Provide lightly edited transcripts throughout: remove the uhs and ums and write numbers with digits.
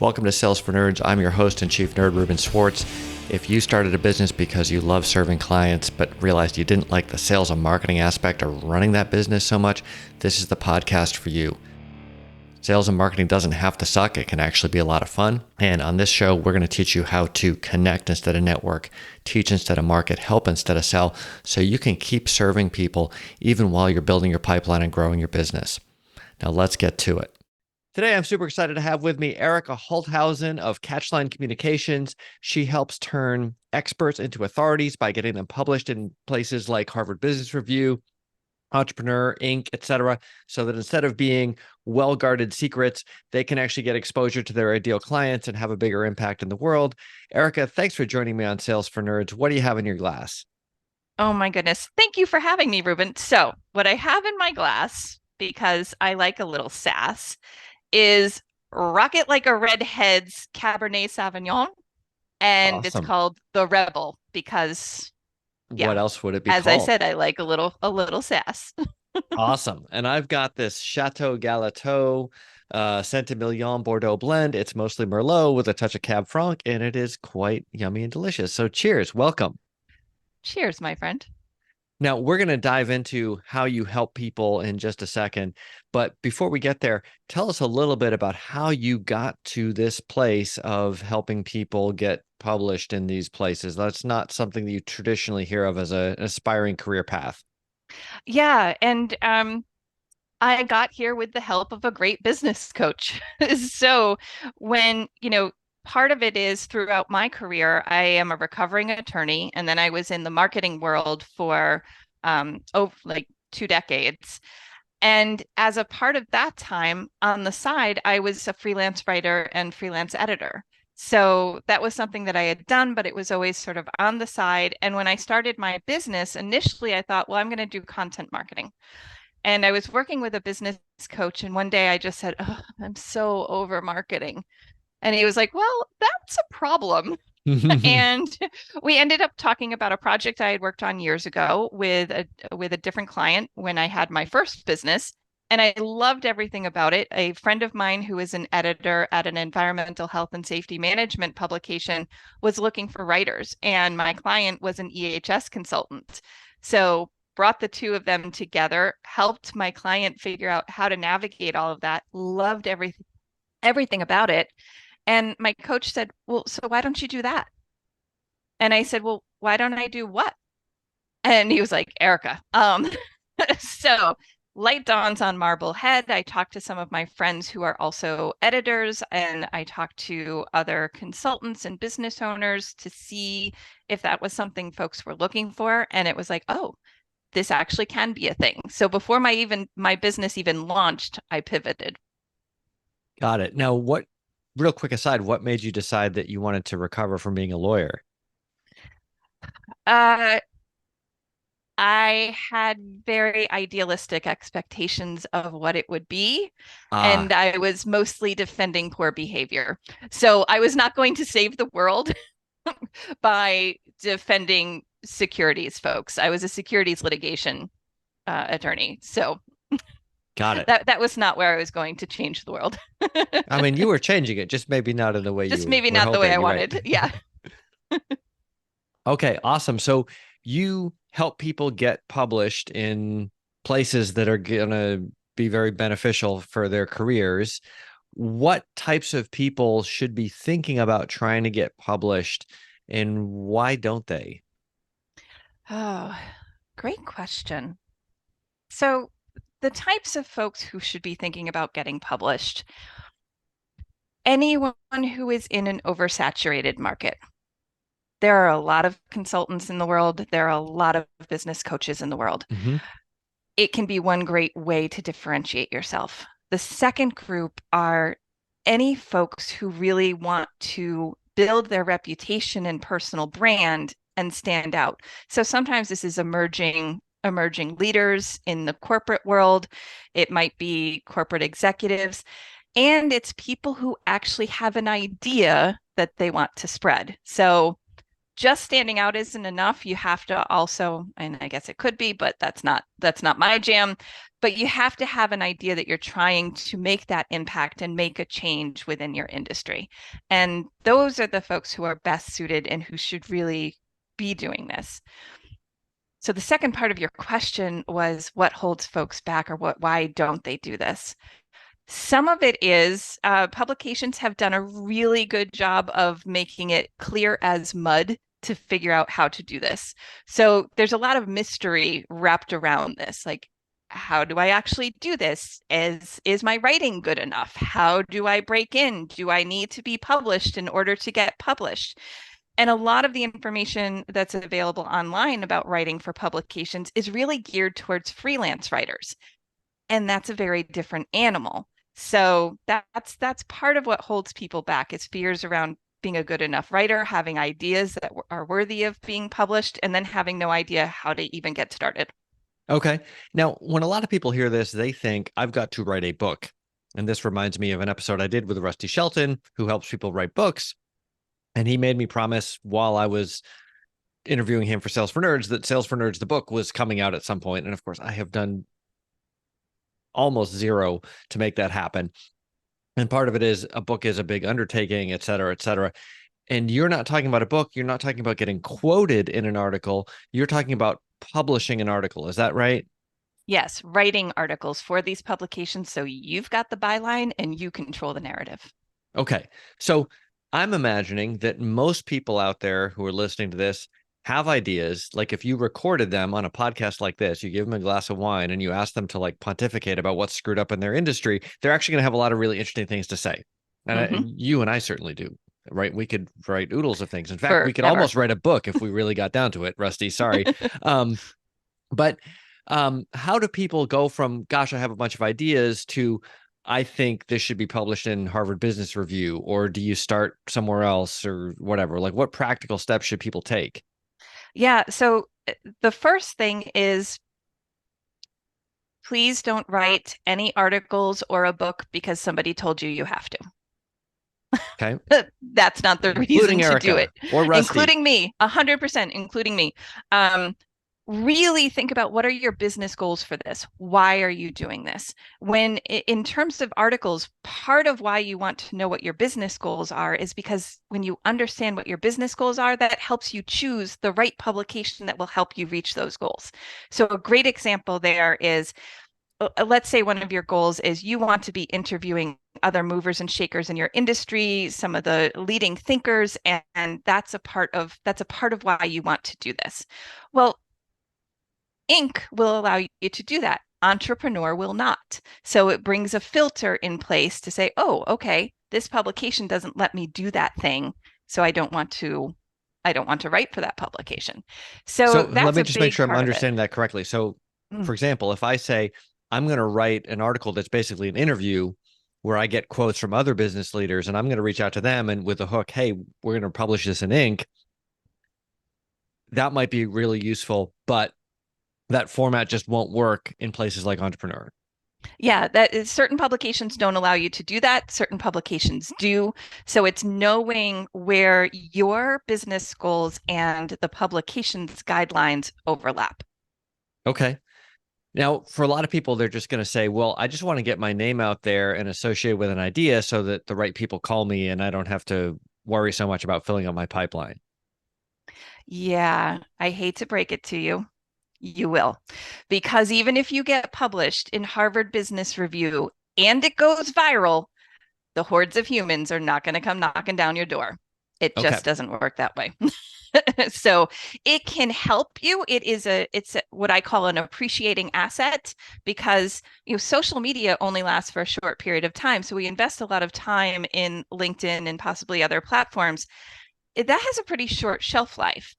Welcome to Sales for Nerds. I'm your host and chief nerd, Ruben Swartz. If you started a business because you love serving clients but realized you didn't like the sales and marketing aspect of running that business so much, this is the podcast for you. Sales and marketing doesn't have to suck. It can actually be a lot of fun. And on this show, we're going to teach you how to connect instead of network, teach instead of market, help instead of sell, so you can keep serving people even while you're building your pipeline and growing your business. Now let's get to it. Today, I'm super excited to have with me Erica Holthausen of Catchline Communications. She helps turn experts into authorities by getting them published in places like Harvard Business Review, Entrepreneur, Inc., etc., so that instead of being well-guarded secrets, they can actually get exposure to their ideal clients and have a bigger impact in the world. Erica, thanks for joining me on Sales for Nerds. What do you have in your glass? Oh my goodness. Thank you for having me, Ruben. So, what I have in my glass, because I like a little sass, is Rocket Like a Redhead's Cabernet Sauvignon. And it's Awesome. called The Rebel because, What yeah, else would it be as I called? said, I like a little sass. Awesome. And I've got this Chateau Galateau Saint-Emilion Bordeaux blend. It's mostly Merlot with a touch of Cab Franc, and it is quite yummy and delicious. So cheers. Welcome. Cheers, my friend. Now, we're going to dive into how you help people in just a second. But before we get there, tell us a little bit about how you got to this place of helping people get published in these places. That's not something that you traditionally hear of as an aspiring career path. Yeah, and I got here with the help of a great business coach. So, part of it is throughout my career, I am a recovering attorney, and then I was in the marketing world for like 2 decades. And as a part of that time, on the side, I was a freelance writer and freelance editor. So that was something that I had done, but it was always sort of on the side. And when I started my business, initially I thought, well, I'm going to do content marketing. And I was working with a business coach, and one day I just said, oh, I'm so over marketing. And he was like, well, that's a problem. And we ended up talking about a project I had worked on years ago with a different client when I had my first business. And I loved everything about it. A friend of mine who is an editor at an environmental health and safety management publication was looking for writers, and my client was an EHS consultant. So brought the two of them together, helped my client figure out how to navigate all of that, loved everything about it. And my coach said, well, so why don't you do that? And I said, well, why don't I do what? And he was like, Erica. So light dawns on Marblehead. I talked to some of my friends who are also editors, and I talked to other consultants and business owners to see if that was something folks were looking for. And it was like, oh, this actually can be a thing. So before my business even launched, I pivoted. Got it. Now, real quick aside, what made you decide that you wanted to recover from being a lawyer? Uh, I had very idealistic expectations of what it would be, Ah, and I was mostly defending poor behavior. So I was not going to save the world by defending securities folks. I was a securities litigation attorney. So got it. that was not where I was going to change the world. I mean, you were changing it, just maybe not in the way Just you maybe were not the way hoping. I You're right. wanted. Yeah. Okay, awesome. So you help people get published in places that are going to be very beneficial for their careers. What types of people should be thinking about trying to get published, and why don't they? Oh, great question. So the types of folks who should be thinking about getting published, anyone who is in an oversaturated market. There are a lot of consultants in the world. There are a lot of business coaches in the world. Hmm. It can be one great way to differentiate yourself. The second group are any folks who really want to build their reputation and personal brand and stand out. So sometimes this is emerging leaders in the corporate world. It might be corporate executives, and it's people who actually have an idea that they want to spread. So just standing out isn't enough. You have to also, and I guess it could be, but that's not my jam. But you have to have an idea that you're trying to make that impact and make a change within your industry. And those are the folks who are best suited and who should really be doing this. So the second part of your question was what holds folks back, or why don't they do this? Some of it is publications have done a really good job of making it clear as mud to figure out how to do this. So there's a lot of mystery wrapped around this. Like, how do I actually do this? Is my writing good enough? How do I break in? Do I need to be published in order to get published? And a lot of the information that's available online about writing for publications is really geared towards freelance writers. And that's a very different animal. So that's part of what holds people back is fears around being a good enough writer, having ideas that are worthy of being published, and then having no idea how to even get started. Okay. Now, when a lot of people hear this, they think I've got to write a book. And this reminds me of an episode I did with Rusty Shelton, who helps people write books. And he made me promise while I was interviewing him for Sales for Nerds that Sales for Nerds, the book, was coming out at some point. And of course, I have done almost zero to make that happen. And part of it is a book is a big undertaking, et cetera, et cetera. And you're not talking about a book. You're not talking about getting quoted in an article. You're talking about publishing an article. Is that right? Yes, writing articles for these publications. So you've got the byline and you control the narrative. Okay. So I'm imagining that most people out there who are listening to this have ideas. Like if you recorded them on a podcast like this, you give them a glass of wine and you ask them to like pontificate about what's screwed up in their industry, they're actually going to have a lot of really interesting things to say. And you and I certainly do, right? We could write oodles of things. In fact, we could almost write a book if we really got down to it, Rusty. Sorry. But how do people go from, gosh, I have a bunch of ideas to, I think this should be published in Harvard Business Review, or do you start somewhere else or whatever? Like what practical steps should people take? Yeah. So the first thing is please don't write any articles or a book because somebody told you you have to. Okay. That's not the Including reason to Erica do it. or Rusty. Including me, 100%, including me. Really think about what are your business goals for this? Why are you doing this? When in terms of articles, part of why you want to know what your business goals are is because when you understand what your business goals are, that helps you choose the right publication that will help you reach those goals. So a great example there is, let's say one of your goals is you want to be interviewing other movers and shakers in your industry, some of the leading thinkers, and that's a part of why you want to do this. Well, Inc. will allow you to do that. Entrepreneur will not. So it brings a filter in place to say, oh, okay, this publication doesn't let me do that thing. So I don't want to write for that publication. So that's let me just make sure I'm understanding that correctly. So Mm. for example, if I say I'm going to write an article that's basically an interview where I get quotes from other business leaders and I'm going to reach out to them and with the hook, hey, we're going to publish this in Inc. That might be really useful, but that format just won't work in places like Entrepreneur. Yeah, that is, certain publications don't allow you to do that. Certain publications do. So it's knowing where your business goals and the publication's guidelines overlap. Okay. Now, for a lot of people, they're just going to say, well, I just want to get my name out there and associate with an idea so that the right people call me and I don't have to worry so much about filling up my pipeline. Yeah, I hate to break it to you. You will. Because even if you get published in Harvard Business Review and it goes viral, the hordes of humans are not going to come knocking down your door. It just doesn't work that way. So it can help you. It's what I call an appreciating asset because social media only lasts for a short period of time. So we invest a lot of time in LinkedIn and possibly other platforms. That has a pretty short shelf life.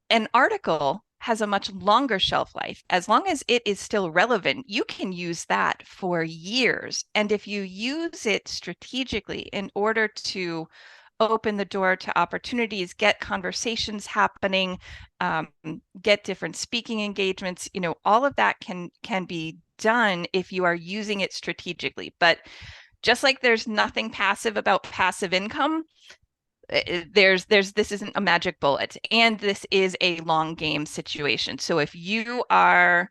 An article has a much longer shelf life. As long as it is still relevant, you can use that for years. And if you use it strategically in order to open the door to opportunities, get conversations happening, get different speaking engagements, all of that can be done if you are using it strategically. But just like there's nothing passive about passive income, This isn't a magic bullet, and this is a long game situation. So if you are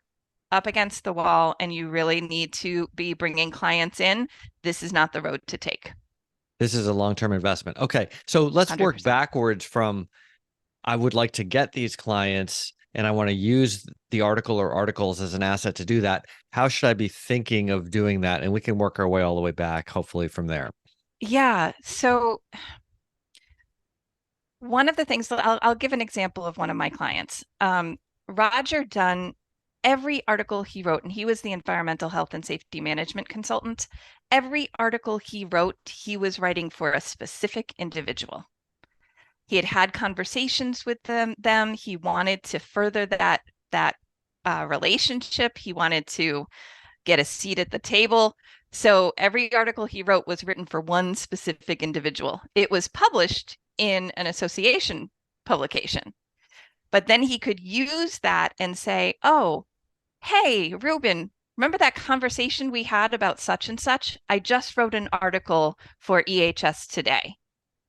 up against the wall and you really need to be bringing clients in, this is not the road to take. This is a long-term investment. Okay. So let's work 100%. backwards from I would like to get these clients and I want to use the article or articles as an asset to do that. How should I be thinking of doing that? And we can work our way all the way back, hopefully, from there. Yeah. So one of the things I'll give an example of one of my clients. Roger Dunn, every article he wrote, and he was the environmental health and safety management consultant. Every article he wrote, he was writing for a specific individual. He had had conversations with them. He wanted to further that relationship. He wanted to get a seat at the table. So every article he wrote was written for one specific individual. It was published in an association publication. But then he could use that and say, oh, hey, Ruben, remember that conversation we had about such and such? I just wrote an article for EHS today.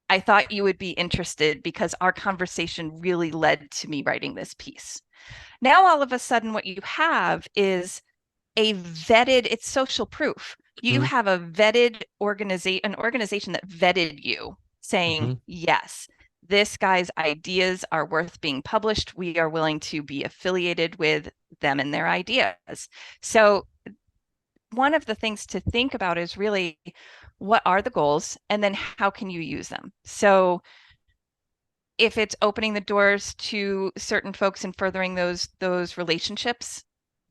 I thought you would be interested because our conversation really led to me writing this piece. Now, all of a sudden, what you have is it's social proof. You Mm-hmm. have an organization that vetted you saying, Mm-hmm. yes, this guy's ideas are worth being published. We are willing to be affiliated with them and their ideas. So one of the things to think about is really what are the goals and then how can you use them? So if it's opening the doors to certain folks and furthering those relationships,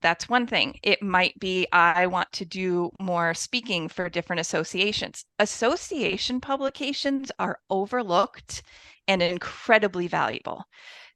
that's one thing. It might be I want to do more speaking for different associations. Association publications are overlooked and incredibly valuable.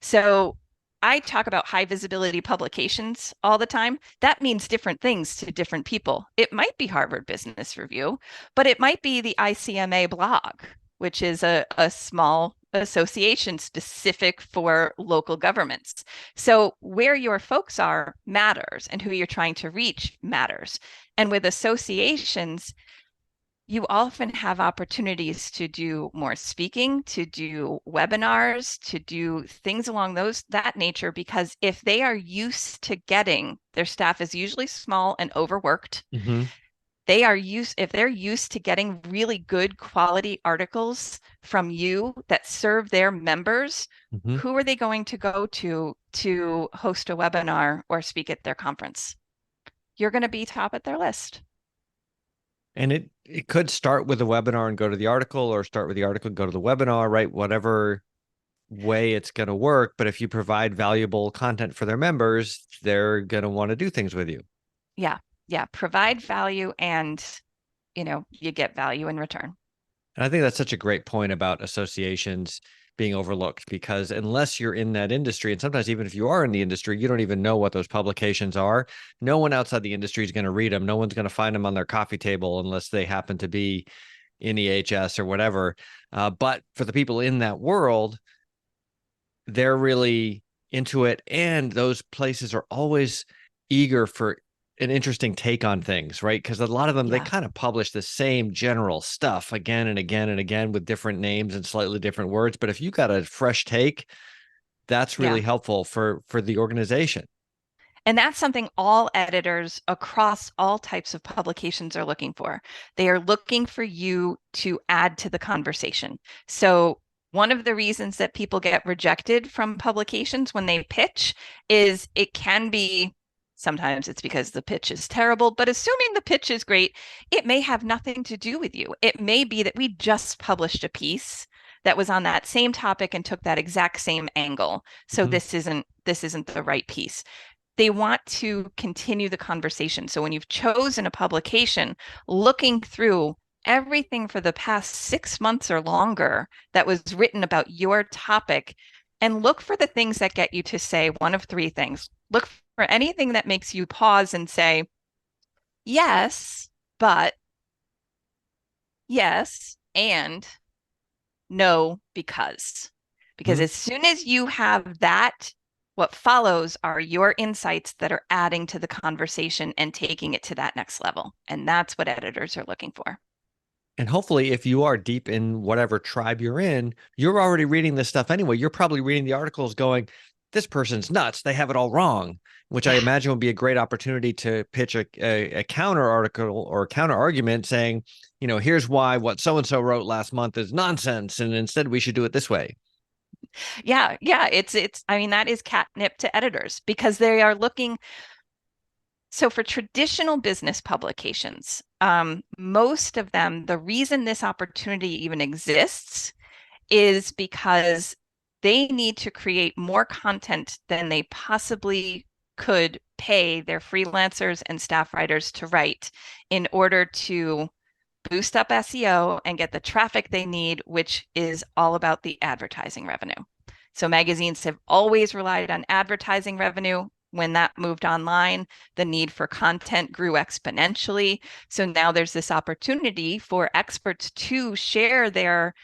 So I talk about high visibility publications all the time. That means different things to different people. It might be Harvard Business Review, but it might be the ICMA blog, which is a small association specific for local governments. So where your folks are matters and who you're trying to reach matters. And with associations, you often have opportunities to do more speaking, to do webinars, to do things along that nature, because if they are used to getting, their staff is usually small and overworked. Mm-hmm. If they're used to getting really good quality articles from you that serve their members, Mm-hmm. who are they going to go to host a webinar or speak at their conference? You're going to be top at their list. And it could start with a webinar and go to the article, or start with the article and go to the webinar, right? Whatever way it's going to work. But if you provide valuable content for their members, they're going to want to do things with you. Yeah. Yeah. Provide value and, you get value in return. And I think that's such a great point about associations being overlooked, because unless you're in that industry, and sometimes even if you are in the industry, you don't even know what those publications are. No one outside the industry is going to read them. No one's going to find them on their coffee table unless they happen to be in EHS or whatever. But for the people in that world, they're really into it. And those places are always eager for an interesting take on things, right? Because a lot of them, they Yeah. kind of publish the same general stuff again and again and again with different names and slightly different words. But if you got a fresh take, that's Yeah. really helpful for the organization. And that's something all editors across all types of publications are looking for. They are looking for you to add to the conversation. So one of the reasons that people get rejected from publications when they pitch is it can be, sometimes it's because the pitch is terrible, but assuming the pitch is great, it may have nothing to do with you. It may be that we just published a piece that was on that same topic and took that exact same angle. So Mhm. this isn't the right piece. They want to continue the conversation. So when you've chosen a publication, looking through everything for the past 6 months or longer that was written about your topic, and look for the things that get you to say one of three things. Look for anything that makes you pause and say, yes, but, yes, and, no, because. Because Mhm. as soon as you have that, what follows are your insights that are adding to the conversation and taking it to that next level. And that's what editors are looking for. And hopefully, if you are deep in whatever tribe you're in, you're already reading this stuff anyway. You're probably reading the articles going, this person's nuts. They have it all wrong, which I Yeah. imagine would be a great opportunity to pitch a counter article or a counter argument saying, here's why what so and so wrote last month is nonsense. And instead, we should do it this way. Yeah, yeah, I mean, that is catnip to editors because they are looking. So for traditional business publications, most of them, the reason this opportunity even exists is because they need to create more content than they possibly could pay their freelancers and staff writers to write in order to boost up SEO and get the traffic they need, which is all about the advertising revenue. So magazines have always relied on advertising revenue. When that moved online, the need for content grew exponentially. So now there's this opportunity for experts to share their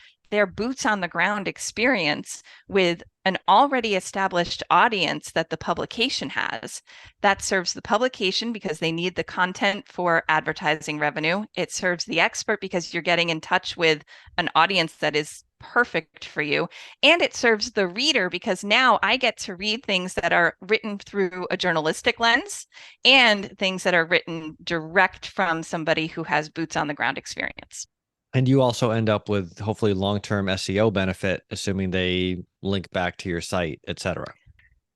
boots on the ground experience with an already established audience that the publication has. That serves the publication because they need the content for advertising revenue. It serves the expert because you're getting in touch with an audience that is perfect for you. And it serves the reader because now I get to read things that are written through a journalistic lens and things that are written direct from somebody who has boots on the ground experience. And you also end up with hopefully long-term SEO benefit, assuming they link back to your site, et cetera.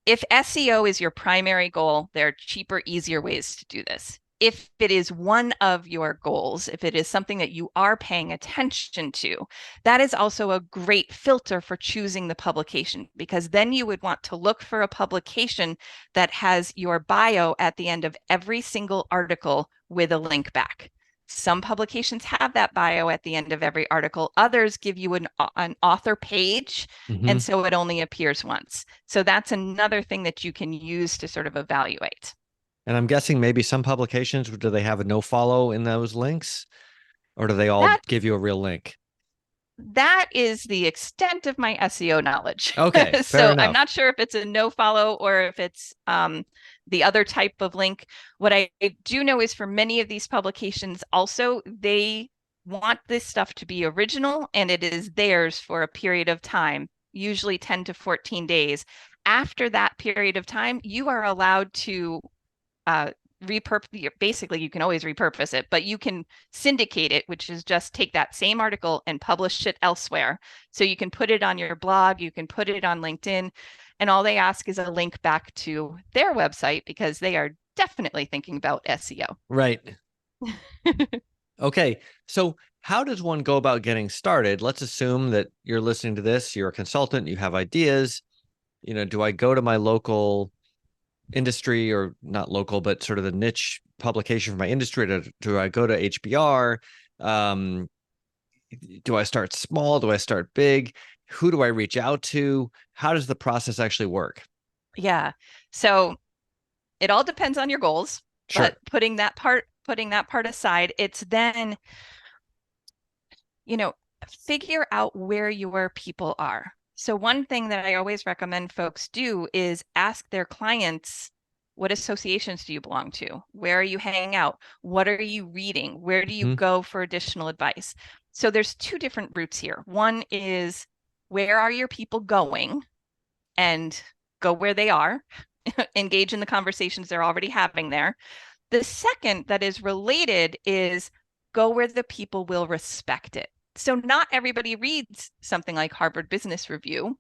If SEO is your primary goal, there are cheaper, easier ways to do this. If it is one of your goals, if it is something that you are paying attention to, that is also a great filter for choosing the publication, because then you would want to look for a publication that has your bio at the end of every single article with a link back. Some publications have that bio at the end of every article. Others give you an author page, and Mm-hmm. so it only appears once. So that's another thing that you can use to sort of evaluate. And I'm guessing maybe some publications, do they have a no follow in those links, or do they all That give you a real link? that is the extent of my SEO knowledge. Okay, fair So I'm enough. not sure if it's a no follow or if it's the other type of link. What I do know is for many of these publications, also, they want this stuff to be original and it is theirs for a period of time, usually 10 to 14 days. After that period of time, you are allowed to uh, repurpose. Basically, you can always repurpose it, but you can syndicate it, which is just take that same article and publish it elsewhere. So you can put it on your blog, you can put it on LinkedIn, and all they ask is a link back to their website because they are definitely thinking about SEO. Right. Okay. So how does one go about getting started? Let's assume that you're listening to this, you're a consultant, you have ideas. Do I go to my local industry, or not local, but sort of the niche publication for my industry? Do I go to HBR? Um, do I start small? Do I start big? Who do I reach out to? How does the process actually work? Yeah. So it all depends on your goals, Sure. but putting that part aside, it's then, you know, figure out where your people are. So one thing that I always recommend folks do is ask their clients, what associations do you belong to? Where are you hanging out? What are you reading? Where do you Mhm. go for additional advice? So there's two different routes here. One is, where are your people going? And go where they are, engage in the conversations they're already having there. The second that is related is, go where the people will respect it. So not everybody reads something like Harvard Business Review,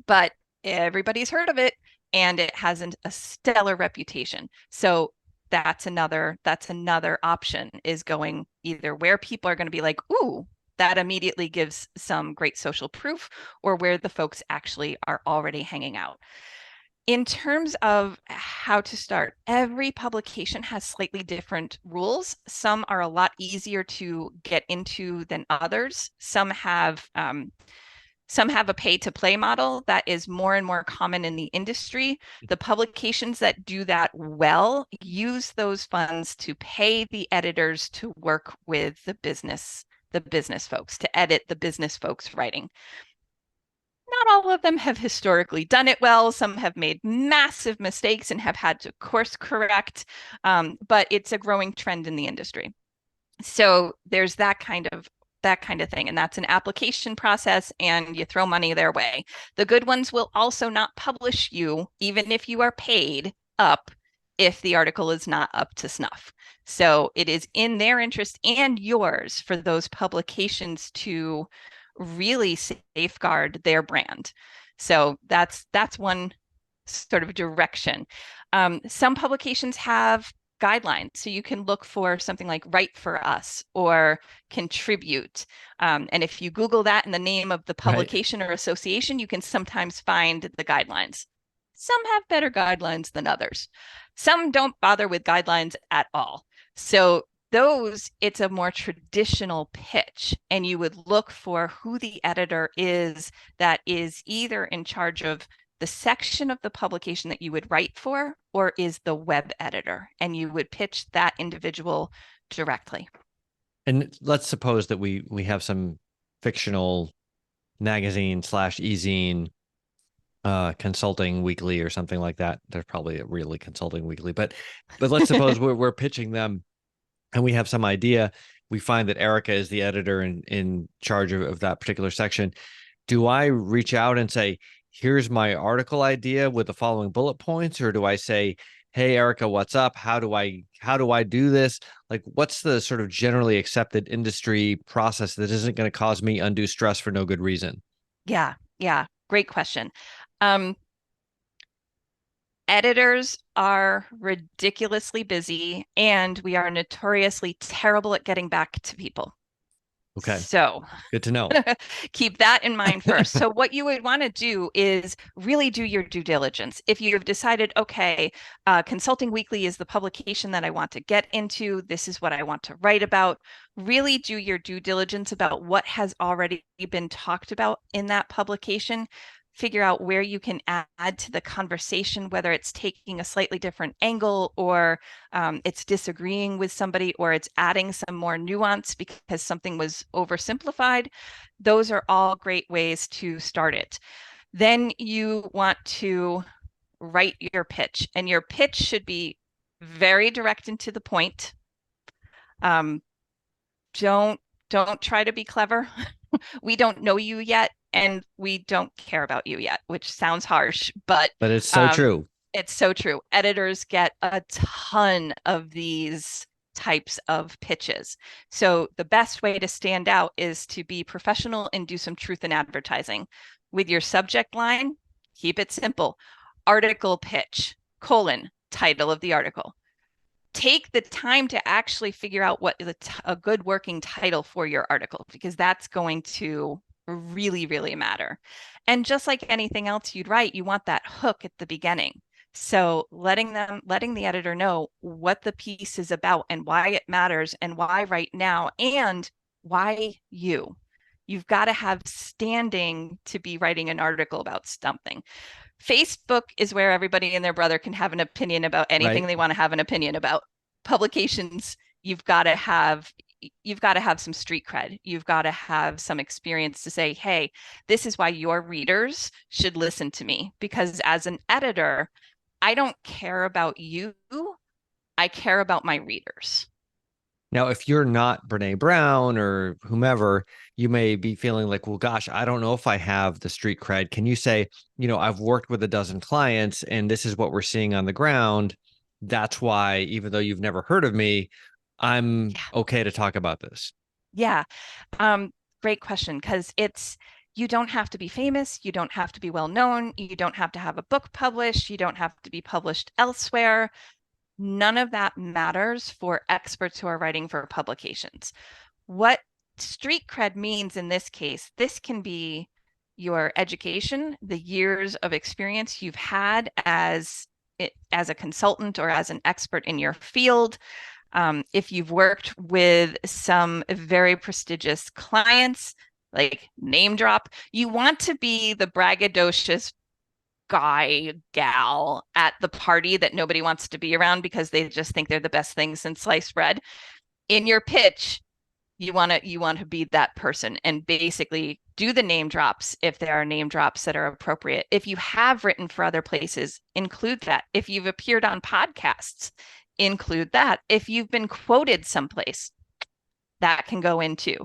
but everybody's heard of it and it has a stellar reputation. So that's another option, is going either where people are going to be like, ooh, that immediately gives some great social proof, or where the folks actually are already hanging out. In terms of how to start, every publication has slightly different rules. Some are a lot easier to get into than others. Some have a pay to play model that is more and more common in the industry. The publications that do that well use those funds to pay the editors to work with the business folks, to edit the business folks writing. Not all of them have historically done it well. Some have made massive mistakes and have had to course correct, but it's a growing trend in the industry. So there's that kind of that kind of thing. And that's an application process, and you throw money their way. The good ones will also not publish you, even if you are paid up, if the article is not up to snuff. So it is in their interest and yours for those publications to really safeguard their brand. So that's one sort of direction. Some publications have guidelines. So you can look for something like Write for Us or Contribute. And if you Google that in the name of the Right. publication or association, you can sometimes find the guidelines. Some have better guidelines than others. Some don't bother with guidelines at all. So those, it's a more traditional pitch, and you would look for who the editor is that is either in charge of the section of the publication that you would write for, or is the web editor, and you would pitch that individual directly. And let's suppose that we have some fictional magazine slash e-zine consulting weekly or something like that. There's probably a really consulting weekly, but let's suppose we're pitching them and we have some idea. We find that Erica is the editor in charge of that particular section. Do I reach out and say, here's my article idea with the following bullet points, or do I say, hey Erica, what's up? How do I do this? Like, what's the sort of generally accepted industry process that isn't going to cause me undue stress for no good reason? Yeah, great question. Um, Editors are ridiculously busy, and we are notoriously terrible at getting back to people. Okay, So good to know. keep that in mind first. So what you would want to do is really do your due diligence. If you have decided, okay, Consulting Weekly is the publication that I want to get into, this is what I want to write about, really do your due diligence about what has already been talked about in that publication. Figure out where you can add to the conversation, whether it's taking a slightly different angle, or it's disagreeing with somebody, or it's adding some more nuance because something was oversimplified. Those are all great ways to start it. Then you want to write your pitch, and your pitch should be very direct and to the point. Um, don't try to be clever. We don't know you yet, and we don't care about you yet, which sounds harsh, but But it's so um, true. it's so true. Editors get a ton of these types of pitches. So the best way to stand out is to be professional and do some truth in advertising. With your subject line, keep it simple. Article pitch, colon, title of the article. Take the time to actually figure out what is a good working title for your article, because that's going to really, really matter. And just like anything else you'd write, you want that hook at the beginning. So letting the editor know what the piece is about and why it matters and why right now and why you. You've got to have standing to be writing an article about something. Facebook is where everybody and their brother can have an opinion about anything Right. they want to have an opinion about. Publications, you've got to have some street cred. You've got to have some experience to say, hey, this is why your readers should listen to me. Because as an editor, I don't care about you. I care about my readers. Now, if you're not Brene Brown or whomever, you may be feeling like, well, gosh, I don't know if I have the street cred. Can you say, I've worked with a dozen clients and this is what we're seeing on the ground. That's why, even though you've never heard of me, I'm Yeah. okay to talk about this. Yeah. Great question, because you don't have to be famous, you don't have to be well known, you don't have to have a book published, you don't have to be published elsewhere. None of that matters for experts who are writing for publications. What street cred means in this case, this can be your education, the years of experience you've had as a consultant or as an expert in your field. If you've worked with some very prestigious clients, like name drop, you want to be the braggadocious guy, gal at the party that nobody wants to be around because they just think they're the best thing since sliced bread. In your pitch, you want to be that person and basically do the name drops if there are name drops that are appropriate. If you have written for other places, include that. If you've appeared on podcasts, include that. If you've been quoted someplace, that can go in too.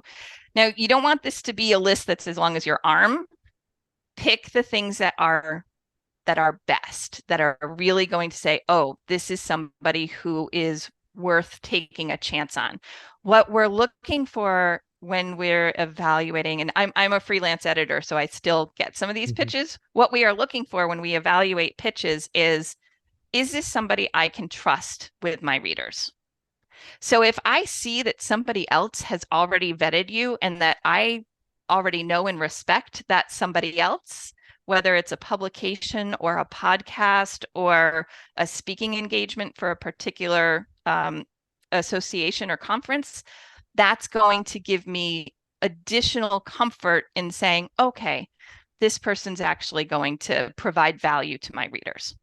Now, you don't want this to be a list that's as long as your arm. Pick the things that are best, that are really going to say, oh, this is somebody who is worth taking a chance on. What we're looking for when we're evaluating, and I'm a freelance editor, so I still get some of these Mhm. pitches. What we are looking for when we evaluate pitches is this somebody I can trust with my readers? So if I see that somebody else has already vetted you and that I already know and respect that somebody else, whether it's a publication or a podcast or a speaking engagement for a particular association or conference, that's going to give me additional comfort in saying, okay, this person's actually going to provide value to my readers.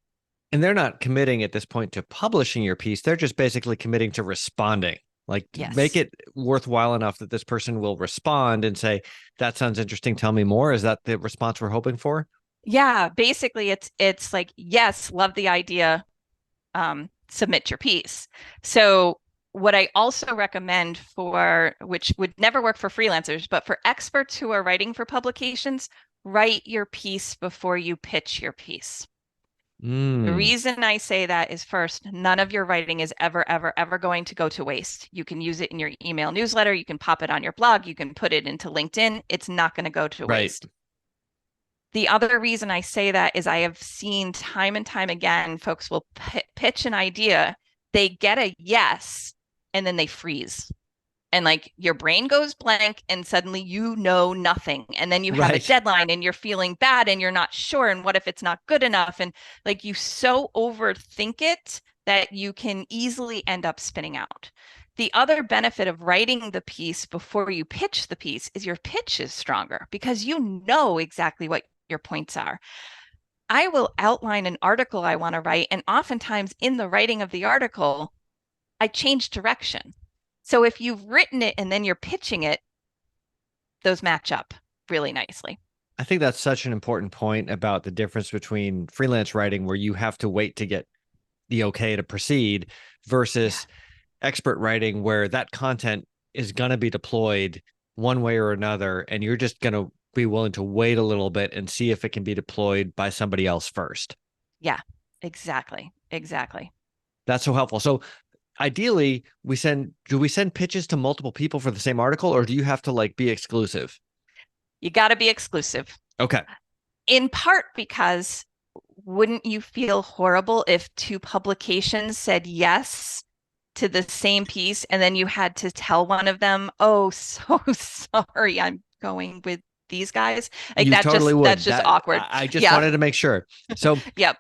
And they're not committing at this point to publishing your piece. They're just basically committing to responding. Like make Yes. it worthwhile enough that this person will respond and say, that sounds interesting. Tell me more. Is that the response we're hoping for? Yeah, basically it's like, yes, love the idea, submit your piece. So what I also recommend for, which would never work for freelancers, but for experts who are writing for publications, write your piece before you pitch your piece. The Mm, reason I say that is first, none of your writing is ever, ever, ever going to go to waste. You can use it in your email newsletter, you can pop it on your blog, you can put it into LinkedIn. It's not going to go to right. waste. The other reason I say that is I have seen time and time again, folks will pitch an idea, they get a yes, and then they freeze. And like your brain goes blank, and suddenly you know nothing. And then you have a Right. deadline and you're feeling bad and you're not sure. And what if it's not good enough? And like you so overthink it that you can easily end up spinning out. The other benefit of writing the piece before you pitch the piece is your pitch is stronger because you know exactly what your points are. I will outline an article I want to write, and oftentimes in the writing of the article, I change direction. So if you've written it and then you're pitching it, those match up really nicely. I think that's such an important point about the difference between freelance writing, where you have to wait to get the okay to proceed, Yeah. versus expert writing, where that content is going to be deployed one way or another. And you're just going to be willing to wait a little bit and see if it can be deployed by somebody else first. Yeah, exactly. Exactly. That's so helpful. So ideally, do we send pitches to multiple people for the same article, or do you have to like be exclusive? You got to be exclusive, Okay. in part because wouldn't you feel horrible if two publications said yes to the same piece and then you had to tell one of them, oh, so sorry, I'm going with these guys? Like You totally that's would. just That awkward. I just Yeah. wanted to make sure. So Yep.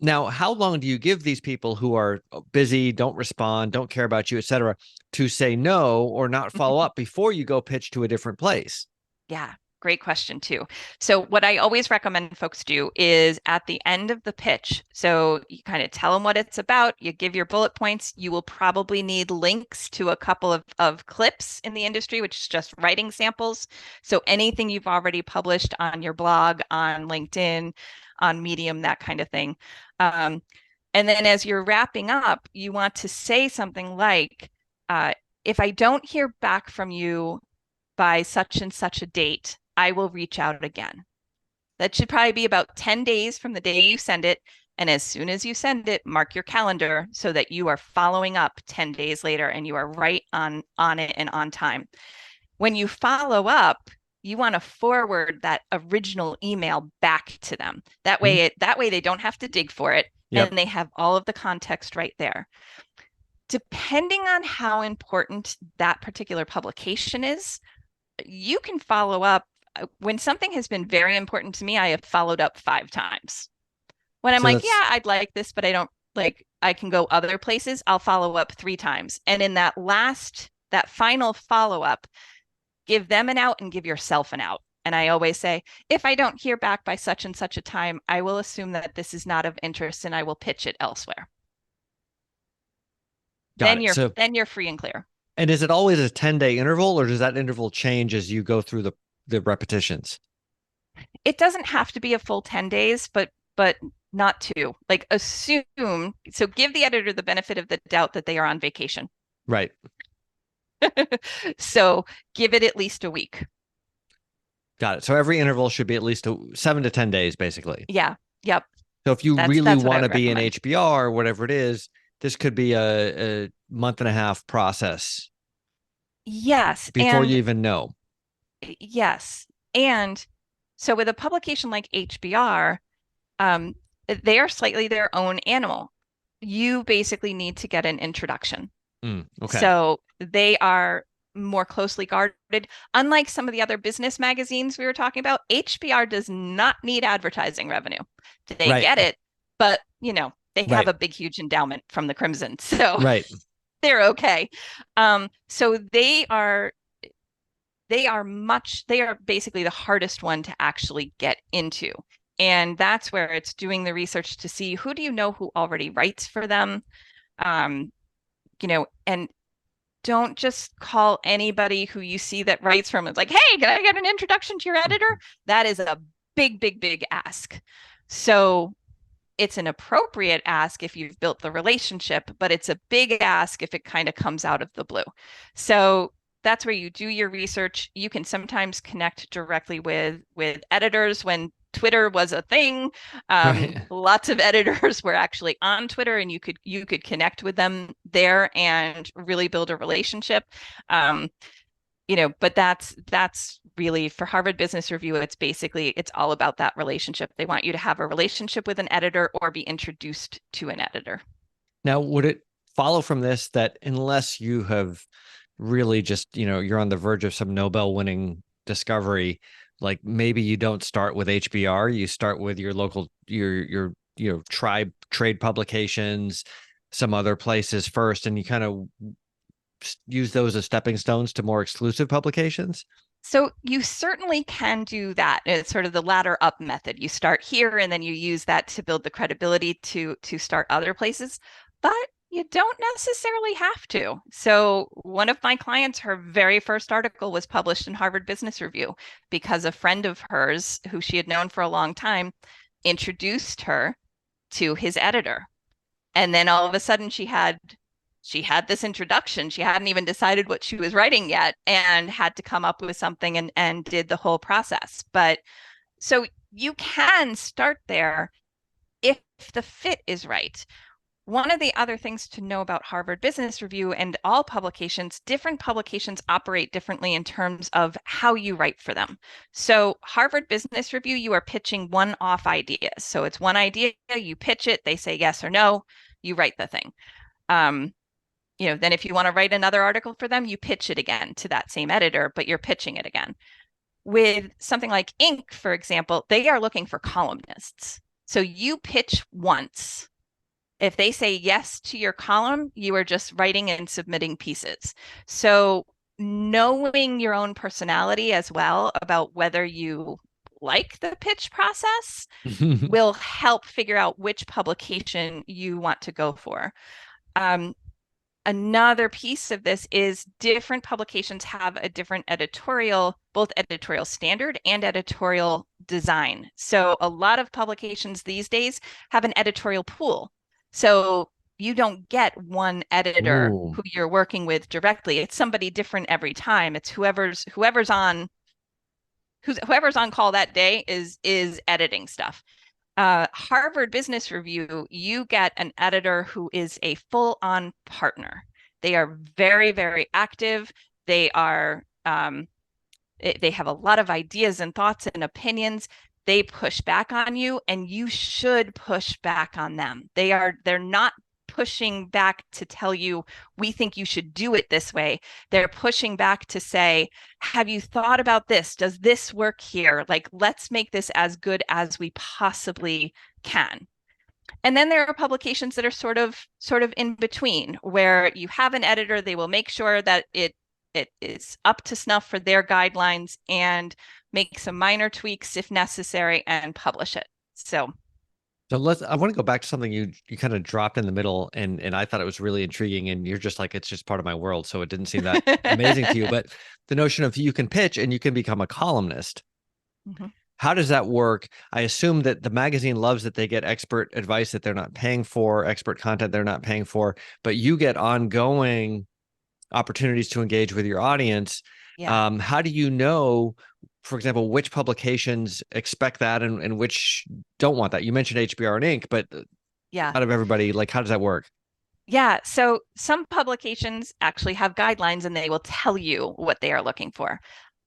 now, how long do you give these people who are busy, don't respond, don't care about you, et cetera, to say no or not follow up before you go pitch to a different place? Yeah, great question too. So what I always recommend folks do is at the end of the pitch, so you kind of tell them what it's about, you give your bullet points, you will probably need links to a couple of clips in the industry, which is just writing samples. So anything you've already published on your blog, on LinkedIn, on Medium, that kind of thing. Um, and then as you're wrapping up, you want to say something like, if I don't hear back from you by such and such a date, I will reach out again. That should probably be about 10 days from the day you send it. And as soon as you send it, mark your calendar so that you are following up 10 days later and you are right on it and on time. When you follow up, you want to forward that original email back to them. Hmm? That way they don't have to dig for it Yep. and they have all of the context right there. Depending on how important that particular publication is, you can follow up. When something has been very important to me, I have followed up 5 times. When I'm So like, yeah, that's I'd like this, but I don't like, I can go other places, I'll follow up 3 times. And in that final follow up, give them an out and give yourself an out. And I always say, if I don't hear back by such and such a time, I will assume that this is not of interest and I will pitch it elsewhere. got it. So, Then you're free and clear. and is it always a 10-day interval, or does that interval change as you go through the repetitions? It doesn't have to be a full 10 days, but not two. Like assume, so give the editor the benefit of the doubt that they are on vacation. Right. So give it at least a week. Got it. So every interval should be at least 7 to 10 days, basically. Yeah. Yep. So if you That's really what I want to would be an recommend. HBR or whatever it is, this could be a month and a half process Yes. before you And even know. yes. And so with a publication like HBR, um, they are slightly their own animal. You basically need to get an introduction. Okay. So they are more closely guarded. Unlike some of the other business magazines we were talking about, HBR does not need advertising revenue. They Right. get it, but they have Right. a big, huge endowment from the Crimson. So Right. they're okay. So they are basically the hardest one to actually get into. And that's where it's doing the research to see who do you know who already writes for them. Um, and don't just call anybody who you see that writes from it like, hey, can I get an introduction to your editor? That is a big, big, big ask. So it's an appropriate ask if you've built the relationship, but it's a big ask if it kind of comes out of the blue. So that's where you do your research. You can sometimes connect directly with editors when Twitter was a thing. Right. Lots of editors were actually on Twitter, and you could connect with them there and really build a relationship. Um, but that's really for Harvard Business Review. It's all about that relationship. They want you to have a relationship with an editor or be introduced to an editor. Now, would it follow from this that unless you have really just, you're on the verge of some Nobel winning discovery, like maybe you don't start with HBR, you start with your local, your tribe trade publications, some other places first, and you kind of use those as stepping stones to more exclusive publications? So you certainly can do that. It's sort of the ladder up method. You start here and then you use that to build the credibility to start other places, but you don't necessarily have to. So one of my clients, her very first article was published in Harvard Business Review because a friend of hers who she had known for a long time introduced her to his editor. And then all of a sudden she had this introduction. She hadn't even decided what she was writing yet and had to come up with something and did the whole process. But so you can start there if the fit is right. One of the other things to know about Harvard Business Review and all publications, different publications operate differently in terms of how you write for them. So Harvard Business Review, you are pitching one-off ideas. So it's one idea, you pitch it, they say yes or no, you write the thing. Um, then if you want to write another article for them, you pitch it again to that same editor, but you're pitching it again. With something like Inc., for example, they are looking for columnists. So you pitch once. If they say yes to your column, you are just writing and submitting pieces. So knowing your own personality as well about whether you like the pitch process will help figure out which publication you want to go for. Another piece of this is different publications have a different both editorial standard and editorial design. So a lot of publications these days have an editorial pool. So you don't get one editor Ooh. who you're working with directly. It's somebody different every time. It's whoever's on call that day is editing stuff. Harvard Business Review, you get an editor who is a full-on partner. They are very, very active. They have a lot of ideas and thoughts and opinions. They push back on you, and you should push back on them. They're not pushing back to tell you we think you should do it this way. They're pushing back to say, have you thought about this? Does this work here? Like, let's make this as good as we possibly can. And then there are publications that are sort of in between, where you have an editor, they will make sure that it is up to snuff for their guidelines and make some minor tweaks if necessary and publish it. So I want to go back to something you kind of dropped in the middle, and I thought it was really intriguing, and you're just like, it's just part of my world, so it didn't seem that amazing to you. But the notion of you can pitch and you can become a columnist. Mhm. How does that work? I assume that the magazine loves that they get expert advice that they're not paying for, expert content they're not paying for, but you get ongoing opportunities to engage with your audience. Yeah. How do you know, for example, which publications expect that and which don't want that? You mentioned HBR and Inc., but Yeah. out of everybody, like, how does that work? Yeah. So some publications actually have guidelines and they will tell you what they are looking for.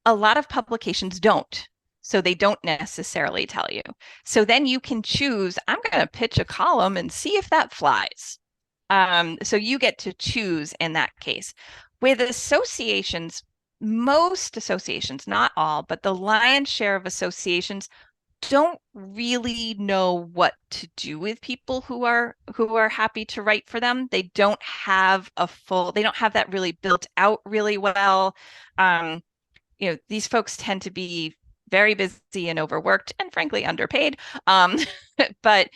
A lot of publications don't. So they don't necessarily tell you. So then you can choose, I'm going to pitch a column and see if that flies. So you get to choose in that case. With associations, most associations, not all, but the lion's share of associations don't really know what to do with people who are happy to write for them. They don't have they don't have that really built out really well. Um, these folks tend to be very busy and overworked and frankly underpaid. Um, but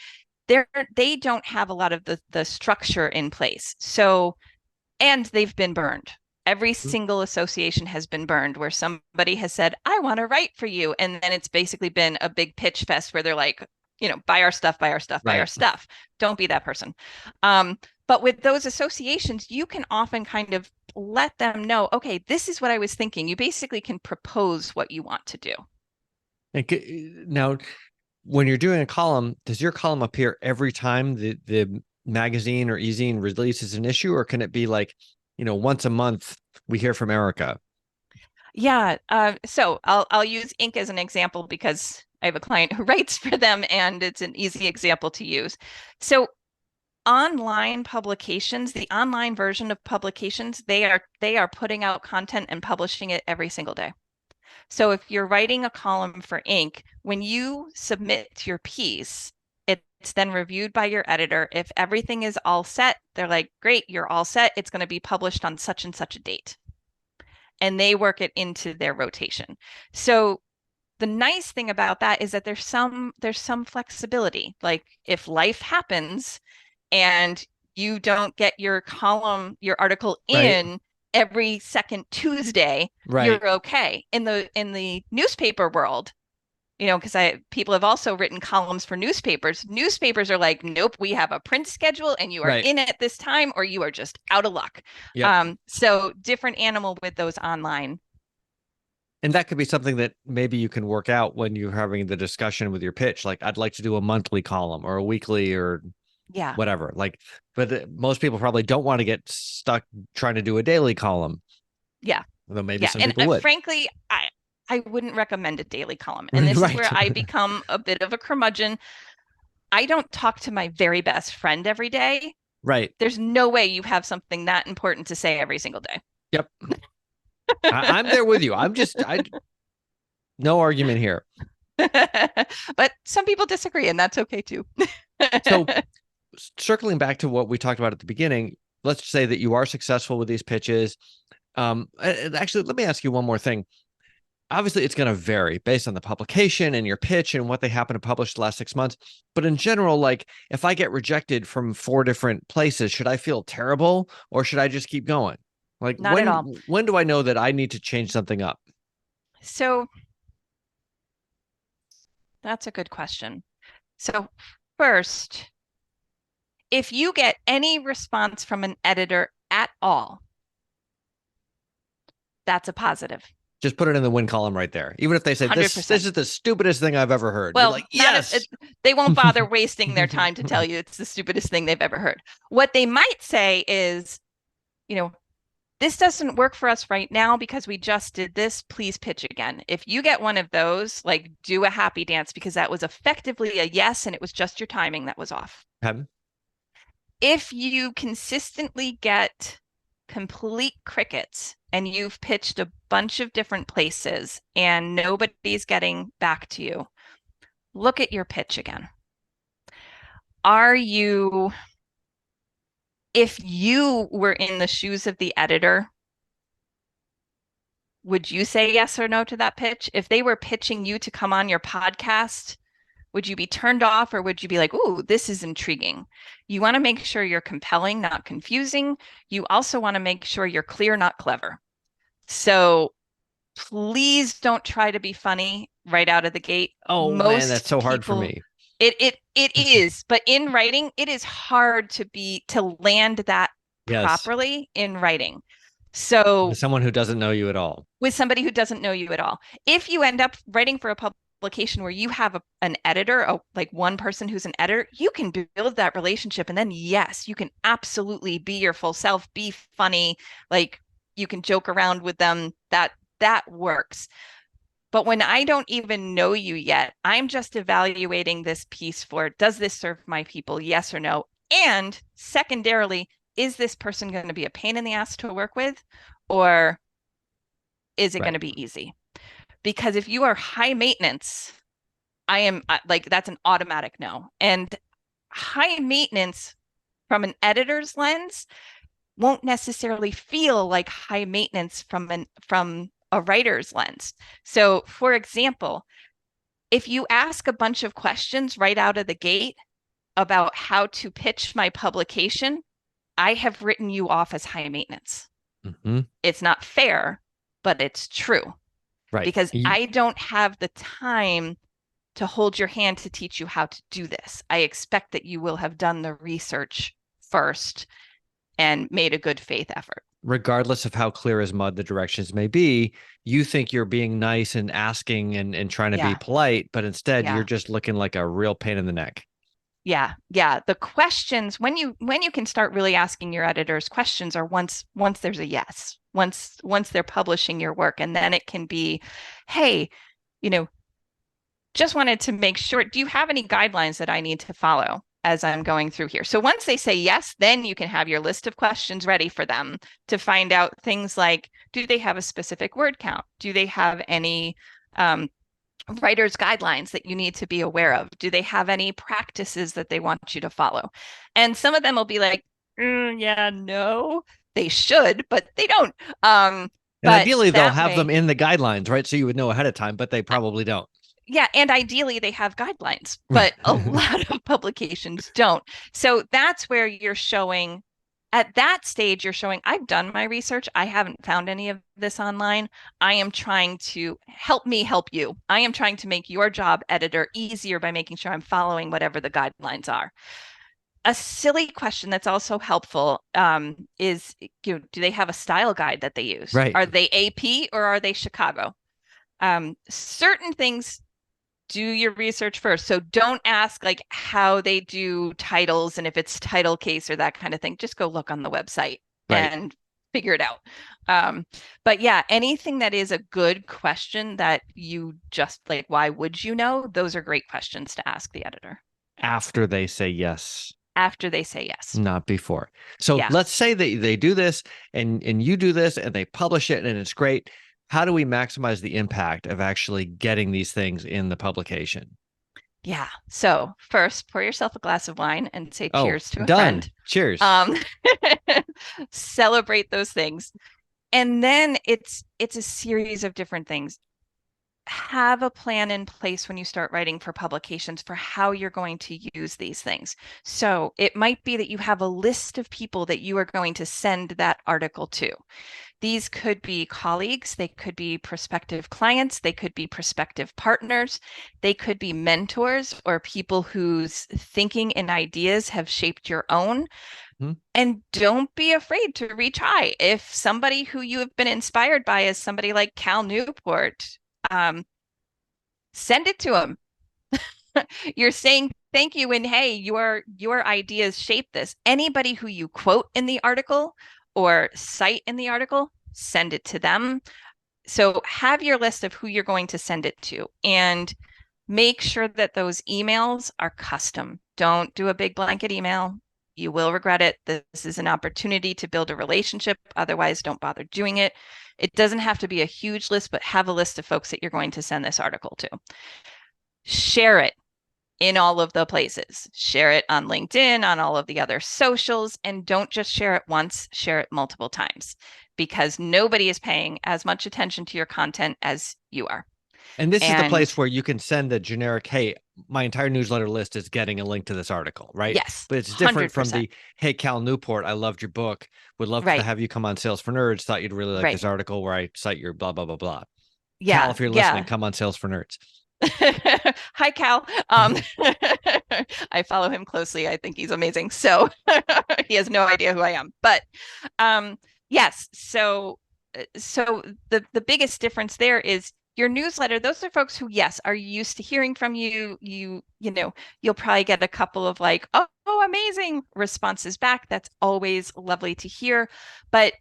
they don't have a lot of the structure in place. So and they've been burned. Every single association has been burned where somebody has said, I want to write for you. And then it's basically been a big pitch fest where they're like, buy our stuff, buy our stuff, buy our Right. stuff. Don't be that person. But with those associations, you can often kind of let them know, okay, this is what I was thinking. You basically can propose what you want to do. Now, when you're doing a column, does your column appear every time the magazine or e-zine releases an issue, or can it be like, once a month we hear from Erica? Yeah. So I'll use Inc. as an example because I have a client who writes for them and it's an easy example to use. So online publications, the online version of publications, they are putting out content and publishing it every single day. So if you're writing a column for Inc., when you submit your piece, it's then reviewed by your editor. If everything is all set, they're like, great, you're all set. It's going to be published on such and such a date. And they work it into their rotation. So the nice thing about that is that there's some flexibility. Like if life happens and you don't get your article Right. in every second Tuesday, Right. you're okay. In the newspaper world, because people have also written columns for newspapers. Newspapers are like, nope, we have a print schedule and you are Right. in at this time or you are just out of luck. Yep. So different animal with those online. And that could be something that maybe you can work out when you're having the discussion with your pitch. Like, I'd like to do a monthly column or a weekly or Yeah. whatever. Like, but most people probably don't want to get stuck trying to do a daily column. Yeah. Although maybe Yeah. some And people would. frankly, I wouldn't recommend a daily column. And this is Right. where I become a bit of a curmudgeon. I don't talk to my very best friend every day. Right. There's no way you have something that important to say every single day. Yep. I'm there with you. No argument here. But some people disagree, and that's okay too. So, circling back to what we talked about at the beginning, let's say that you are successful with these pitches. Actually, let me ask you one more thing. Obviously, it's going to vary based on the publication and your pitch and what they happen to publish the last 6 months. But in general, like, if I get rejected from 4 different places, should I feel terrible or should I just keep going? Like, Not at all. when do I know that I need to change something up? So that's a good question. So first, if you get any response from an editor at all, that's a positive. Just put it in the win column right there. Even if they say this 100%. is the stupidest thing I've ever heard. You're Well, like, not yes. they won't bother wasting their time to tell you it's the stupidest thing they've ever heard. What they might say is, you know, this doesn't work for us right now because we just did this. Please pitch again. If you get one of those, like do a happy dance because that was effectively a yes and it was just your timing that was off. If you consistently get complete crickets and you've pitched a bunch of different places and nobody's getting back to you, look at your pitch again. If you were in the shoes of the editor, would you say yes or no to that pitch? If they were pitching you to come on your podcast, would you be turned off or would you be like, ooh, this is intriguing? You want to make sure you're compelling, not confusing. You also want to make sure you're clear, not clever. So please don't try to be funny right out of the gate. Oh man, that's so hard for me. It is, but in writing, it is hard to land that Yes. properly in writing. So Someone who doesn't know you at all. with somebody who doesn't know you at all, if you end up writing for a publication where you have an editor, like one person who's an editor, you can build that relationship. And then, yes, you can absolutely be your full self, be funny, like you can joke around with them. That works. But when I don't even know you yet, I'm just evaluating this piece for, does this serve my people? Yes or no? And secondarily, is this person going to be a pain in the ass to work with? Or is it going Right. to be easy? Because if you are high maintenance, I am like, that's an automatic no. And high maintenance from an editor's lens won't necessarily feel like high maintenance from a writer's lens. So, for example, if you ask a bunch of questions right out of the gate about how to pitch my publication, I have written you off as high maintenance. Mm-hmm. It's not fair, but it's true Right. because I don't have the time to hold your hand to teach you how to do this. I expect that you will have done the research first and made a good faith effort. Regardless of how clear as mud the directions may be, you think you're being nice and asking and trying to be Yeah. polite, but instead you're Yeah. just looking like a real pain in the neck. Yeah. Yeah. The questions when you can start really asking your editors questions are once there's a yes. Once they're publishing your work and then it can be, hey, you know, just wanted to make sure, do you have any guidelines that I need to follow as I'm going through here? So once they say yes, then you can have your list of questions ready for them to find out things like, do they have a specific word count? Do they have any writer's guidelines that you need to be aware of? Do they have any practices that they want you to follow? And some of them will be like, yeah, no, they should, but they don't. And But ideally, they'll that have them way, in the guidelines, right? So you would know ahead of time, but they probably don't. yeah, and ideally they have guidelines, but a lot of publications don't. So that's where you're showing, at that stage, you're showing, I've done my research. I haven't found any of this online. I am trying to help me help you. I am trying to make your job, editor, easier by making sure I'm following whatever the guidelines are. A silly question that's also helpful is, do they have a style guide that they use? Right. Are they AP or are they Chicago? Certain things, do your research first. So don't ask like how they do titles and if it's title case or that kind of thing. Just go look on the website Right. and figure it out. But yeah, anything that is a good question that you just like, why would you know? Those are great questions to ask the editor After they say yes, after they say yes. not before. So Yeah. let's say that they do this and you do this and they publish it and it's great. How do we maximize the impact of actually getting these things in the publication? Yeah. So first, pour yourself a glass of wine and say Oh, cheers to a done. friend. Cheers. Celebrate those things. And then it's a series of different things. Have a plan in place when you start writing for publications for how you're going to use these things. So it might be that you have a list of people that you are going to send that article to. These could be colleagues, they could be prospective clients, they could be prospective partners, they could be mentors or people whose thinking and ideas have shaped your own. Hmm. And don't be afraid to retry. If somebody who you have been inspired by is somebody like Cal Newport, send it to him. You're saying thank you and hey, your ideas shape this. Anybody who you quote in the article or cite in the article, send it to them. So have your list of who you're going to send it to and make sure that those emails are custom. Don't do a big blanket email. You will regret it. This is an opportunity to build a relationship. Otherwise, don't bother doing it. It doesn't have to be a huge list, but have a list of folks that you're going to send this article to. Share it in all of the places. Share it on LinkedIn, on all of the other socials, and don't just share it once, share it multiple times because nobody is paying as much attention to your content as you are. And this is the place where you can send the generic, hey, my entire newsletter list is getting a link to this article, right? Yes. But it's different from 100%. the, hey, Cal Newport, I loved your book. Would love to Right. have you come on Sales for Nerds. Thought you'd really like Right. this article where I cite your blah, blah, blah, blah. Cal, Yeah. if you're listening, Yeah. come on Sales for Nerds. Hi, Cal. I follow him closely. I think he's amazing. So he has no idea who I am. But Yes. So the biggest difference there is your newsletter. Those are folks who, yes, are used to hearing from you. You'll probably get a couple of like, oh, amazing responses back. That's always lovely to hear. But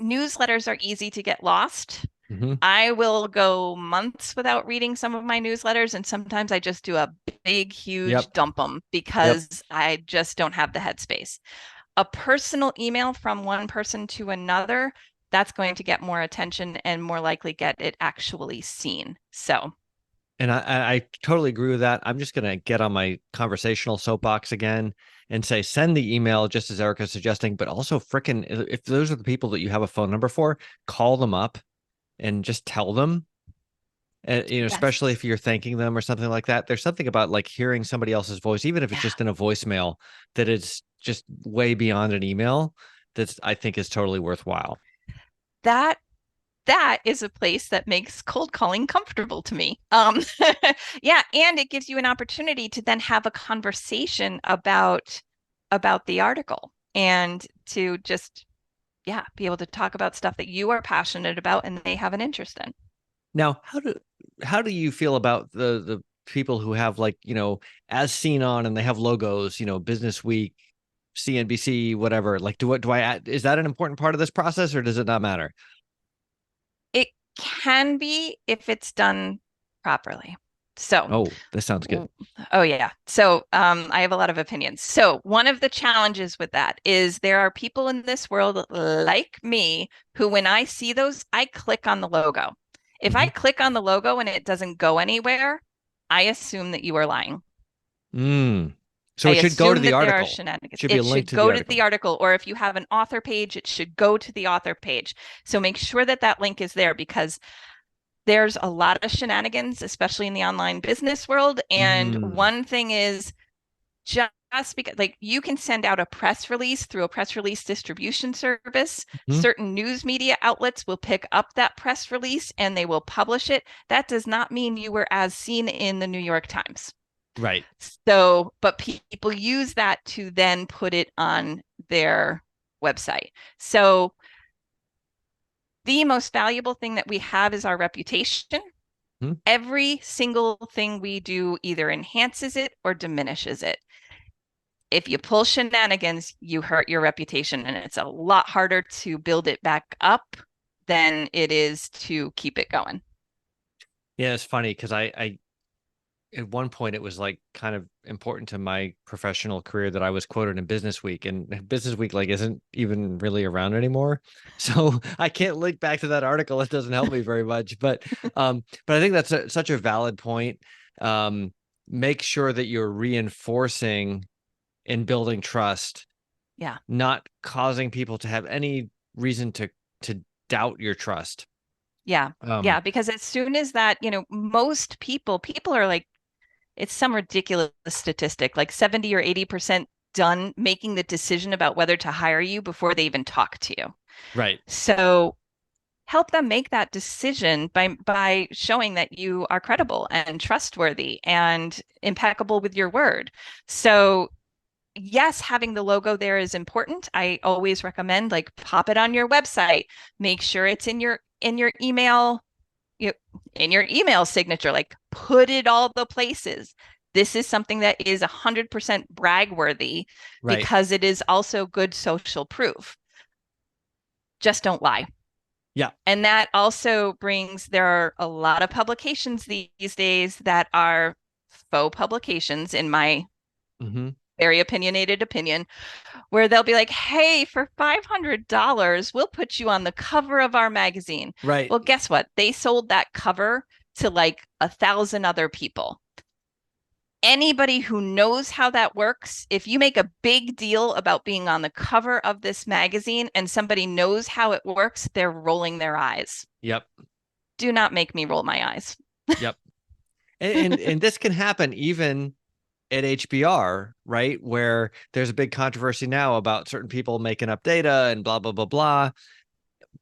newsletters are easy to get lost. Hmm. I will go months without reading some of my newsletters, and sometimes I just do a big, huge Yep. dump them Yep. because I just don't have the headspace. A personal email from one person to another, that's going to get more attention and more likely get it actually seen. So, And I totally agree with that. I'm just going to get on my conversational soapbox again and say, send the email just as Erica's suggesting, but also frickin' if those are the people that you have a phone number for, call them up and just tell them, especially yes, if you're thanking them or something like that. There's something about like hearing somebody else's voice, even if it's yeah, just in a voicemail, that is just way beyond an email. That's I think is totally worthwhile. that that is a place that makes cold calling comfortable to me. Yeah, and it gives you an opportunity to then have a conversation about the article and to just yeah, be able to talk about stuff that you are passionate about and they have an interest in. Now, how do you feel about the people who have like, as seen on and they have logos, Business Week, CNBC, whatever. Like do I add, is that an important part of this process or does it not matter? It can be if it's done properly. So, Oh, this sounds good. oh yeah. So, I have a lot of opinions. So, one of the challenges with that is there are people in this world like me who, when I see those, I click on the logo. If I Hmm. click on the logo and it doesn't go anywhere, I assume that you are lying. Mm. So I it should go to assume the that there are article. shenanigans. Should be a It link should to the go to the article. article, or if you have an author page, it should go to the author page. So make sure that that link is there because there's a lot of shenanigans, especially in the online business world. And Mm. one thing is just because, like, you can send out a press release through a press release distribution service. Hmm. Certain news media outlets will pick up that press release and they will publish it. That does not mean you were as seen in the New York Times. Right. So, but people use that to then put it on their website. So, the most valuable thing that we have is our reputation. Hmm. Every single thing we do either enhances it or diminishes it. If you pull shenanigans, you hurt your reputation, and it's a lot harder to build it back up than it is to keep it going. Yeah, it's funny because I at one point it was like kind of important to my professional career that I was quoted in Business Week, and Business Week like isn't even really around anymore. So I can't link back to that article. It doesn't help me very much. But I think that's such a valid point. Um, make sure that you're reinforcing and building trust, Yeah. not causing people to have any reason to doubt your trust. Yeah. Um, Yeah. Because as soon as that, most people are like, it's some ridiculous statistic, like 70 or 80% done making the decision about whether to hire you before they even talk to you. right. So help them make that decision by showing that you are credible and trustworthy and impeccable with your word. So yes, having the logo there is important. I always recommend like pop it on your website, make sure it's in your email, you in your email signature, like put it all the places. This is something that is 100% brag worthy Right. because it is also good social proof. Just don't lie. Yeah. And that also brings, there are a lot of publications these days that are faux publications, in my Hmm. very opinionated opinion, where they'll be like, hey, for $500, we'll put you on the cover of our magazine. Right. Well, guess what? They sold that cover to like 1,000 other people. Anybody who knows how that works, if you make a big deal about being on the cover of this magazine and somebody knows how it works, they're rolling their eyes. Yep. Do not make me roll my eyes. Yep. And this can happen even at HBR, right? Where there's a big controversy now about certain people making up data and blah blah blah blah.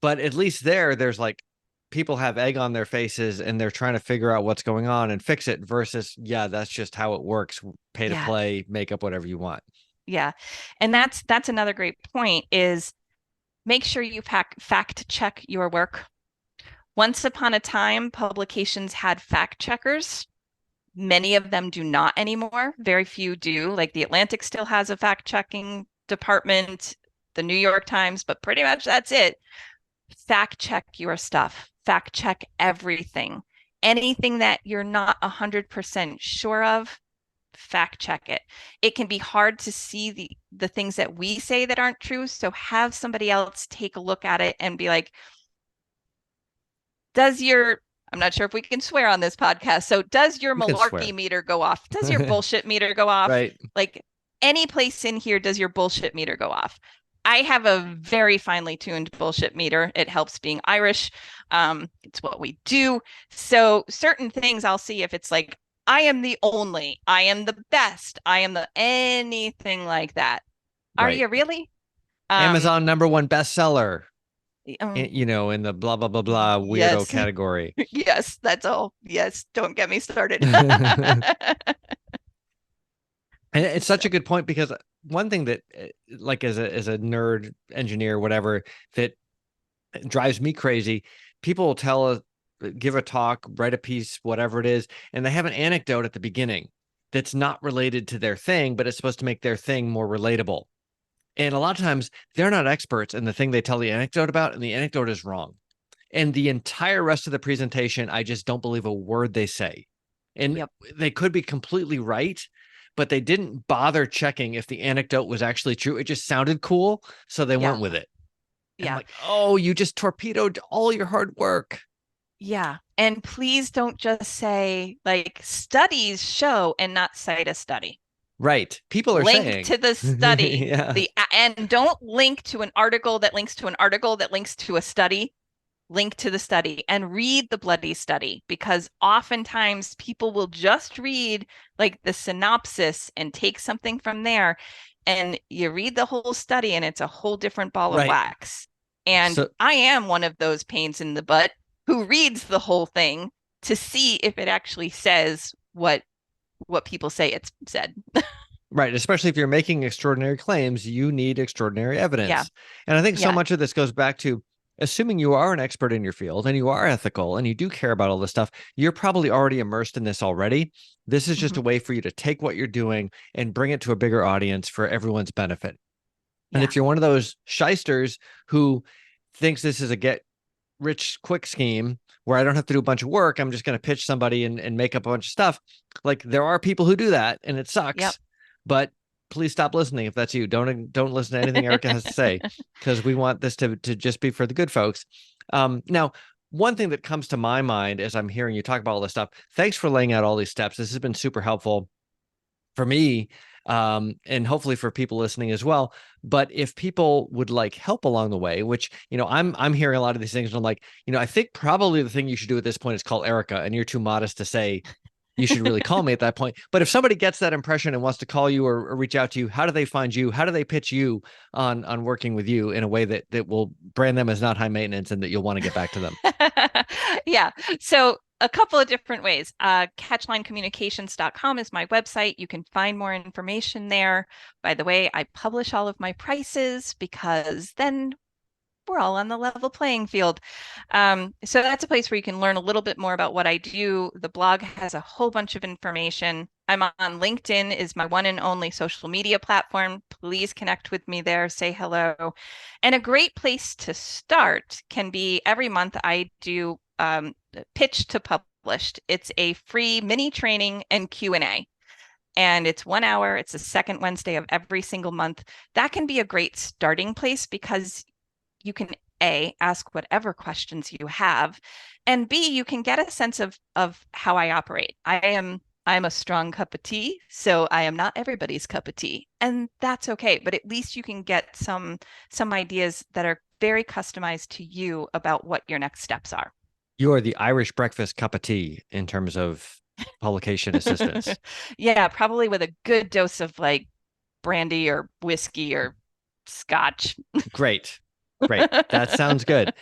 But at least there's like people have egg on their faces and they're trying to figure out what's going on and fix it versus yeah, that's just how it works. Pay to Yeah. play, make up whatever you want. Yeah. And that's another great point is make sure you fact check your work. Once upon a time, publications had fact checkers. Many of them do not anymore. Very few do. Like the Atlantic still has a fact checking department, the New York Times, but pretty much that's it. Fact check your stuff, fact check everything. Anything that you're not 100% sure of, fact check it. It can be hard to see the things that we say that aren't true, so have somebody else take a look at it and be like, does your I'm not sure if we can swear on this podcast. So does your You can malarkey swear. meter go off? Does your bullshit meter go off? Right. Like any place in here, does your bullshit meter go off? I have a very finely tuned bullshit meter. It helps being Irish. It's what we do. So certain things I'll see if it's like, I am the only, I am the best, I am the anything like that. Are Right. you really? Um, Amazon #1 bestseller, um in the blah, blah, blah, blah weirdo yes, category. yes, that's all. Yes, don't get me started. And it's such a So, good point because one thing that, like, as a nerd engineer, whatever, that drives me crazy, people will give a talk, write a piece, whatever it is, and they have an anecdote at the beginning that's not related to their thing, but it's supposed to make their thing more relatable. And a lot of times they're not experts in the thing they tell the anecdote about, and the anecdote is wrong. And the entire rest of the presentation, I just don't believe a word they say. And yep, they could be completely right, but they didn't bother checking if the anecdote was actually true. It just sounded cool, so they yeah, went with it. And I'm yeah, like, oh, you just torpedoed all your hard work. yeah. And please don't just say like studies show and not cite a study. Right. People are Link saying, to the study. yeah, The and don't link to an article that links to an article that links to a study. Link to the study and read the bloody study because oftentimes people will just read like the synopsis and take something from there. And you read the whole study and it's a whole different ball of right. wax. And So, I am one of those pains in the butt who reads the whole thing to see if it actually says what people say it's said. right. Especially if you're making extraordinary claims, you need extraordinary Yeah. evidence. And I think so Yeah. much of this goes back to assuming you are an expert in your field and you are ethical and you do care about all this stuff, you're probably already immersed in this already. This is just Hmm. a way for you to take what you're doing and bring it to a bigger audience for everyone's benefit. And Yeah. if you're one of those shysters who thinks this is a get rich quick scheme where I don't have to do a bunch of work, I'm just going to pitch somebody and make up a bunch of stuff. Like there are people who do that and it Yep. sucks, but please stop listening if that's you. Don't listen to anything Erica has to say because we want this to just be for the good folks. Now, one thing that comes to my mind as I'm hearing you talk about all this stuff, thanks for laying out all these steps. This has been super helpful for me, and hopefully for people listening as well. But if people would like help along the way, which I'm hearing a lot of these things, and I'm like, I think probably the thing you should do at this point is call Erica, and you're too modest to say you should really call me at that point. But if somebody gets that impression and wants to call you or reach out to you, how do they find you? How do they pitch you on working with you in a way that will brand them as not high maintenance and that you'll want to get back to them? Yeah. So a couple of different ways. Catchlinecommunications.com is my website. You can find more information there. By the way, I publish all of my prices because then we're all on the level playing field. So that's a place where you can learn a little bit more about what I do. The blog has a whole bunch of information. I'm on LinkedIn is my one and only social media platform. Please connect with me there, say hello. And a great place to start can be every month I do pitch to published. It's a free mini training and Q&A. And it's 1 hour. It's the second Wednesday of every single month. That can be a great starting place because you can A, ask whatever questions you have, and B, you can get a sense of how I operate. I'm a strong cup of tea, so I am not everybody's cup of tea, and that's okay. But at least you can get some ideas that are very customized to you about what your next steps are. You are the Irish breakfast cup of tea in terms of publication assistance. Yeah, probably with a good dose of like brandy or whiskey or scotch. Great. Great. That sounds good.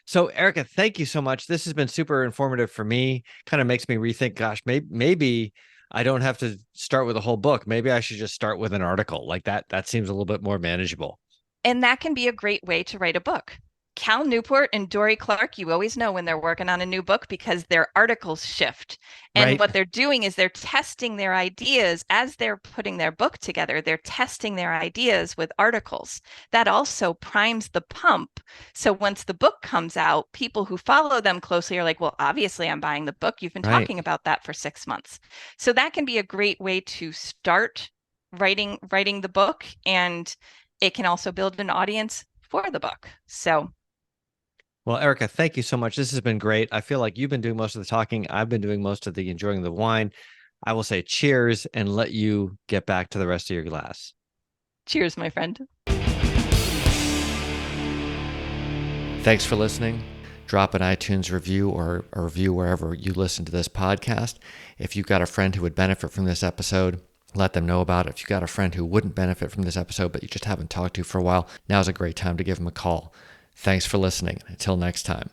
So Erica, thank you so much. This has been super informative for me. Kind of makes me rethink, gosh, maybe I don't have to start with a whole book. Maybe I should just start with an article like that. That seems a little bit more manageable. And that can be a great way to write a book. Cal Newport and Dory Clark, you always know when they're working on a new book because their articles shift. And Right. what they're doing is they're testing their ideas as they're putting their book together. They're testing their ideas with articles. That also primes the pump. So once the book comes out, people who follow them closely are like, well, obviously I'm buying the book. You've been Right. talking about that for 6 months. So that can be a great way to start writing the book, and it can also build an audience for the book. So, Well, Erica, thank you so much. This has been great. I feel like you've been doing most of the talking. I've been doing most of the enjoying the wine. I will say cheers and let you get back to the rest of your glass. cheers, my friend. Thanks for listening. Drop an iTunes review or a review wherever you listen to this podcast. If you've got a friend who would benefit from this episode, let them know about it. If you've got a friend who wouldn't benefit from this episode, but you just haven't talked to for a while, now's a great time to give them a call. Thanks for listening. Until next time.